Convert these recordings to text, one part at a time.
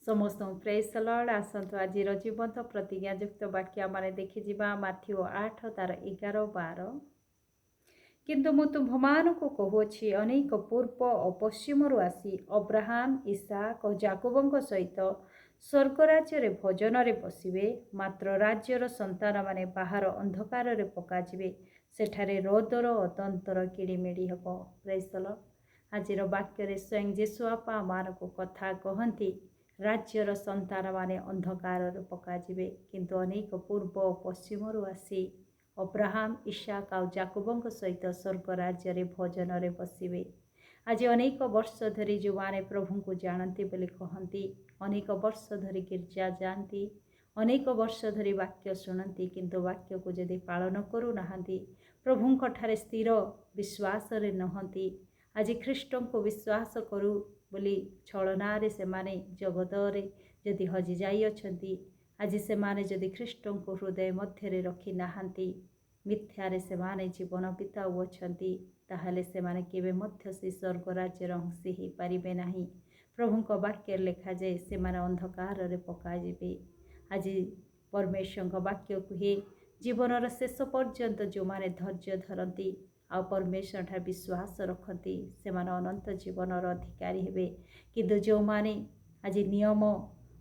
समस्त praise the Lord. आसतु आज जीवंत प्रतिज्ञायुक्त वाक्य आम देखिजा माथ्यू 8 तार 11-12। किंतु मु तुम्भमानकु कहुछि अनेक पूर्व और पश्चिमरु आसी अब्राहम इसाक और जाकोबଙ୍କ सहित स्वर्ग राज्य भोजन रे बसिबे। मात्र राज्यर संतान माने बाहर अंधकार रे पकाजिबे, सेठारे रोदर अतंतर किड़िमिड़ी हब। Praise the Lord. आजिर वाक्य स्वयं जेसु आपा मानकु कथा कहती राज्यर संतान माने अंधकार रे पकाजिबे, किंतु अनेक पूर्व और पश्चिमरु आसी अब्राहम इसाक और जाकोबଙ୍କ सहित स्वर्ग राज्य रे भोजन रे बसिबे। आज अनेक वर्ष धरी जो माने प्रभु को जानती बोली कहती, अनेक वर्ष धरी गिर्जा जाती, अनेक वर्ष धरी वाक्य शुणती, किंतु वाक्य को यदि पालन करू नाहंती, प्रभुंक ठारे स्थिर विश्वास रे नहंती, आज ख्रीष्ट को विश्वास करू बोली छलनारे से माने जगत रे यदि हजि जाई अछंती, आज से माने यदि ख्रीष्ट को हृदय मध्य रे रखी नाहंती, मिथ्यारे से माने जीवन बिताउ अछंती, ताहले से माने केबे मध्य से स्वर्ग राज्य अंशी ही पारिबे नाही। प्रभुंक वाक्य लिखा जाए से माने अंधकार रे पकाजिबे। आज परमेश्वर वाक्य कहे जीवन शेष पर्यंत जो माने धैर्य धरती आ परमेश्वर ठार विश्वास रखती से माने अनंत जीवन अधिकारी हेबे। किंतु जो माने आज नियम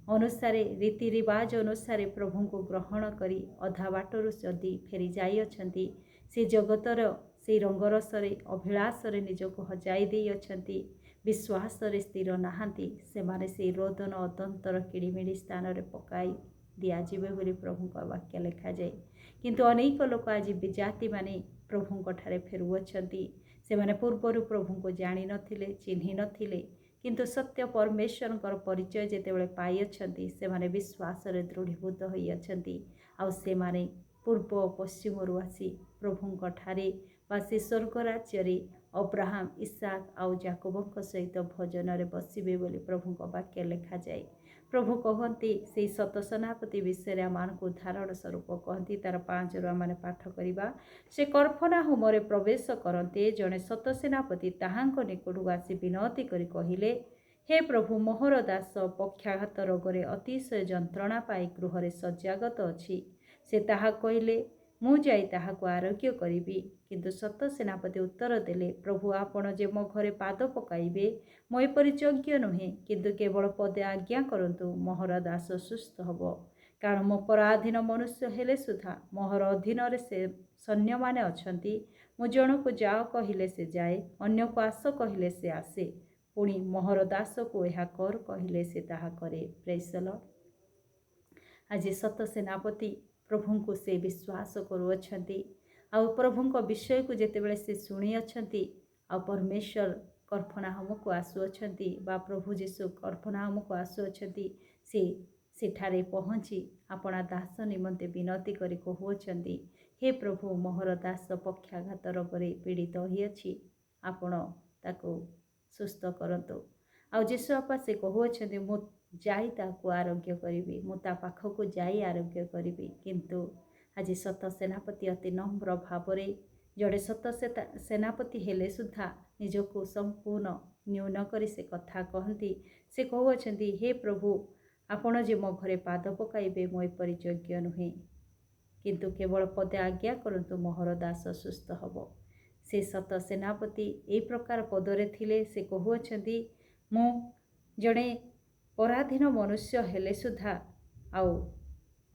अनुसार रीति रिवाज अनुसार प्रभु को ग्रहण करी अधा बाटरू जदि फेरी जाई अछंती, से जगतर से रंगरसरे अभिलाषरे निजको हजाई दे अछंती, विश्वास रे स्थिर नाहांती, से माने से रोदन अतंतर किड़िमिड़ी स्थान रे पकाई दियाजिबे बोली प्रभु का वाक्य लिखा जाए। किंतु अनेक लोक आज विजाति माने प्रभु ठारे फेरुअछंती, से माने पूर्वरु प्रभु को जानी नथिले, चिन्हि नथिले, किंतु सत्य परमेश्वर परिचय जेतेबेले पाई अछंती, से माने विश्वास रे दृढ़ीभूत होई अछंती। आ से माने पूर्व पश्चिम रु आसी प्रभुंक ठारे बा से स्वर्ग राज्य रे अब्राहम इसाक आउ जाकोबଙ୍କ सहित भोजन रे बसिबे बोली प्रभुंक वाक्य लिखा जाए। प्रभु कहती से सत सेनापति विषय आमको उदाहरण स्वरूप कहती, तार 5 रु आम पाठ करवा। से कफरनाहुम प्रवेश करते जड़े सत सेनापति ताहांक निकटू आसी विनती करी कहिले, हे प्रभु मोहर दास पक्षाघात रोगरे अतिशय जंत्रणा पाई गृह सज्जागत अच्छी। से ताहा कहले, मु जाई ताहाको आरोग्य करिबी। किंतु सत सेनापति उत्तर देले, प्रभु आपण जे मो घरे पाद पकाइबे मो एपरि योग्य नुहे, किंतु केवल पदे आज्ञा करंतु मोहर दास सुस्थ हब। कारण मो पराधीन मनुष्य हेले सुधा मोहर अधीन रे से सैन्य माने अछंती। मो जन को जाओ कहिले से जाए, अन्य को आस कहिले से आसे, पुणी मोहर दास को यह कर कहिले से ताहा करे। Praise the Lord. आज सत सेनापति प्रभु को से विश्वास करुअछंती, आ प्रभुंक विषय को जेतेबेले से शुणी अछंती, आ परमेश्वर कफरनाहुम को आसुअछंती बा प्रभु जीशु कफरनाहुम को आसुअछंती, से सेठारे पहुँची आपणा दास निमंते विनती करी कहुअछंती, हे प्रभु मोहर दास पक्षाघात रोगरे पीड़ित होइअछि, आपण ताको सुस्थ करंतु। आ जीशु आपा से कहुअछंती, मु जाई ताको आरोग्य करिबी, मु ता पाखको जाई आरोग्य करिबी। किंतु आज सत सेनापति अति नम्र भावरे जड़े सत सेनापति हेले सुधा निजको संपूर्ण न्यून करी से कथा कहती। से कहउछंती, हे प्रभु आपण जे मो घरे पाद पकाइबे मो एपरि योग्य नुहे, किंतु केवल पदे आज्ञा करंतु मोहर दास सुस्थ हब। से सत सेनापति ए प्रकार पदरे थिले। से कहउछंती, मु जड़े पराधीन मनुष्य हेले सुधा आउ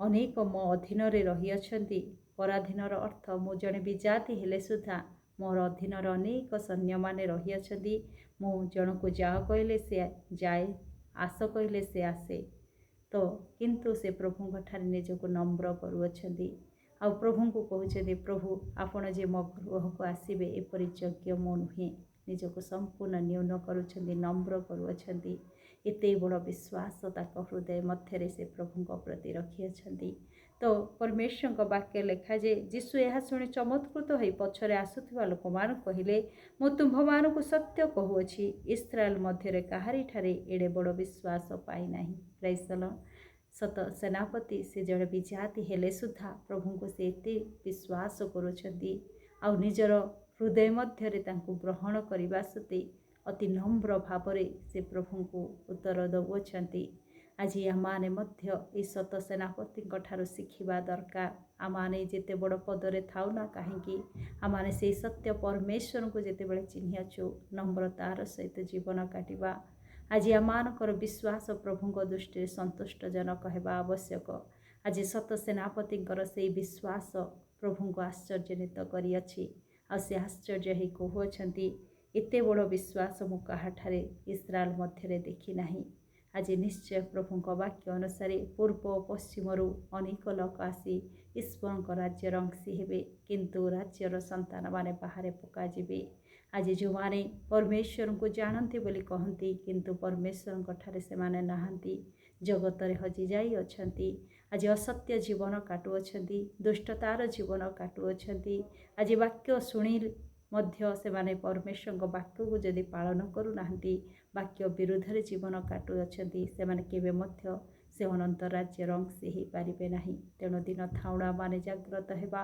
अनेक मो अधीन रे रही अछंती। पराधीनर अर्थ मु जड़े विजाति हेले सुधा मोर अधीन अनेक सैन्य माने रही अछंती। मु जन को जाओ कहले से जाए, आस कहले से आसे, तो किंतु से प्रभु ठारे निजको नम्र करुअछंती। आ प्रभु को कहउछंती, प्रभु आपण जे मो गृह को आसीबे एपरि योग्य मो नुहे, निजको संपूर्ण न्यून करुछंती, नम्र करुअछंती। एते बड़ विश्वास ताक हृदय मध्य से प्रभु प्रति रखी अछंती। तो परमेश्वर वाक्य लिखा जे जीशु यह शुणी चमत्कृत हो पछरे आसुथिबा लोक मान कहिले, मु तुम्भ मानकु सत्य कहूअछि इस्राएल मध्य काहारी ठारे एडे बड़ विश्वास पाई नाही। Praise the Lord. सत सेनापति से जड़े विजाति हेले सुधा प्रभु को से एते विश्वास करुछंती, आ निजर हृदय मध्य ग्रहण करने सत्ते अति नम्र भाव से प्रभु को उत्तर दौरान। ଆଜି ଆମମାନେ ମଧ୍ୟ ଏହି ସତ ସେନାପତିଙ୍କ ଠାରୁ ଶିଖିବା ଦରକାର। ଆମମାନେ ଯେତେ ବଡ଼ ପଦରେ ଥାଉ ନା କାହିଁକି, ଆମମାନେ ସେହି ସତ୍ୟ ପରମେଶ୍ୱରଙ୍କୁ ଯେତେବେଳେ ଚିହ୍ନିଅଛୁ ନମ୍ରତାର ସହିତ ଜୀବନ କାଟିବା। ଆଜି ଆମମାନଙ୍କର ବିଶ୍ୱାସ ପ୍ରଭୁଙ୍କ ଦୃଷ୍ଟିରେ ସନ୍ତୁଷ୍ଟଜନକ ହେବା ଆବଶ୍ୟକ। ଆଜି ସତ ସେନାପତିଙ୍କର ସେହି ବିଶ୍ୱାସ ପ୍ରଭୁଙ୍କୁ ଆଶ୍ଚର୍ଯ୍ୟାନ୍ୱିତ କରିଅଛି। ଆଉ ସେ ଆଶ୍ଚର୍ଯ୍ୟ ହେଇ କହୁଅଛନ୍ତି, ଏତେ ବଡ଼ ବିଶ୍ୱାସ ମୁଁ କାହାଠାରେ ଇସ୍ରାଏଲ ମଧ୍ୟରେ ଦେଖି ନାହିଁ। ଆଜି ନିଶ୍ଚୟ ପ୍ରଭୁଙ୍କ ବାକ୍ୟ ଅନୁସାରେ ପୂର୍ବ ଓ ପଶ୍ଚିମରୁ ଅନେକ ଲୋକ ଆସି ଈଶ୍ୱରଙ୍କ ରାଜ୍ୟର ଅଂଶୀ ହେବେ, କିନ୍ତୁ ରାଜ୍ୟର ସନ୍ତାନମାନେ ବାହାରେ ପକାଯିବେ। ଆଜି ଯେଉଁମାନେ ପରମେଶ୍ୱରଙ୍କୁ ଜାଣନ୍ତି ବୋଲି କହନ୍ତି, କିନ୍ତୁ ପରମେଶ୍ୱରଙ୍କ ଠାରେ ସେମାନେ ନାହାନ୍ତି, ଜଗତରେ ହଜିଯାଇ ଅଛନ୍ତି। ଆଜି ଅସତ୍ୟ ଜୀବନ କାଟୁଅଛନ୍ତି, ଦୁଷ୍ଟତାର ଜୀବନ କାଟୁଅଛନ୍ତି। ଆଜି ବାକ୍ୟ ଶୁଣି ମଧ୍ୟ ସେମାନେ ପରମେଶ୍ୱରଙ୍କ ବାକ୍ୟକୁ ଯଦି ପାଳନ କରୁନାହାନ୍ତି, ବାକ୍ୟ ବିରୁଦ୍ଧରେ ଜୀବନ କାଟୁଅଛନ୍ତି, ସେମାନେ କେବେ ମଧ୍ୟ ସେ ଅନନ୍ତ ରାଜ୍ୟର ଅଂଶୀ ହୋଇପାରିବେ ନାହିଁ। ତେଣୁ ଦିନ ଥାଉଣା ମାନେ ଜାଗ୍ରତ ହେବା।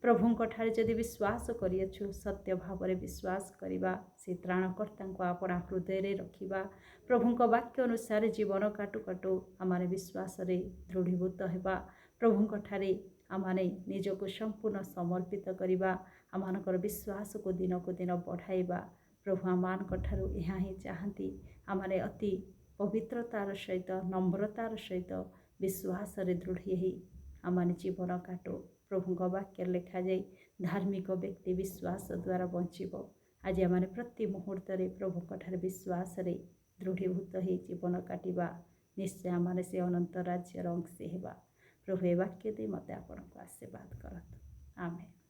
ପ୍ରଭୁଙ୍କ ଠାରେ ଯଦି ବିଶ୍ୱାସ କରିଅଛୁ, ସତ୍ୟ ଭାବରେ ବିଶ୍ୱାସ କରିବା, ସେ ତ୍ରାଣକର୍ତ୍ତାଙ୍କୁ ଆପଣା ହୃଦୟରେ ରଖିବା। ପ୍ରଭୁଙ୍କ ବାକ୍ୟ ଅନୁସାରେ ଜୀବନ କାଟୁ କାଟୁ ଆମମାନେ ବିଶ୍ୱାସରେ ଦୃଢ଼ୀଭୂତ ହେବା। ପ୍ରଭୁଙ୍କ ଠାରେ ଆମମାନେ ନିଜକୁ ସମ୍ପୂର୍ଣ୍ଣ ସମର୍ପିତ କରିବା। ଆମମାନଙ୍କର ବିଶ୍ୱାସକୁ ଦିନକୁ ଦିନ ବଢ଼ାଇବା। ପ୍ରଭୁ ଆମମାନଙ୍କ ଠାରୁ ଏହା ହିଁ ଚାହାନ୍ତି। ଆମମାନେ ଅତି ପବିତ୍ରତାର ସହିତ, ନମ୍ରତାର ସହିତ, ବିଶ୍ୱାସରେ ଦୃଢ଼ ହୋଇ ଆମମାନେ ଜୀବନ କାଟୁ। ପ୍ରଭୁଙ୍କ ବାକ୍ୟରେ ଲେଖାଯାଇ ଧାର୍ମିକ ବ୍ୟକ୍ତି ବିଶ୍ୱାସ ଦ୍ୱାରା ବଞ୍ଚିବ। ଆଜି ଆମମାନେ ପ୍ରତି ମୁହୂର୍ତ୍ତରେ ପ୍ରଭୁଙ୍କ ଠାରେ ବିଶ୍ୱାସରେ ଦୃଢ଼ୀଭୂତ ହୋଇ ଜୀବନ କାଟିବା। ନିଶ୍ଚୟ ଆମମାନେ ସେ ଅନନ୍ତ ରାଜ୍ୟର ଅଂଶୀ ହେବା। ପ୍ରଭୁ ଏ ବାକ୍ୟ ଦେଇ ମୋତେ ଆପଣଙ୍କୁ ଆଶୀର୍ବାଦ କରନ୍ତୁ। ଆମେନ୍।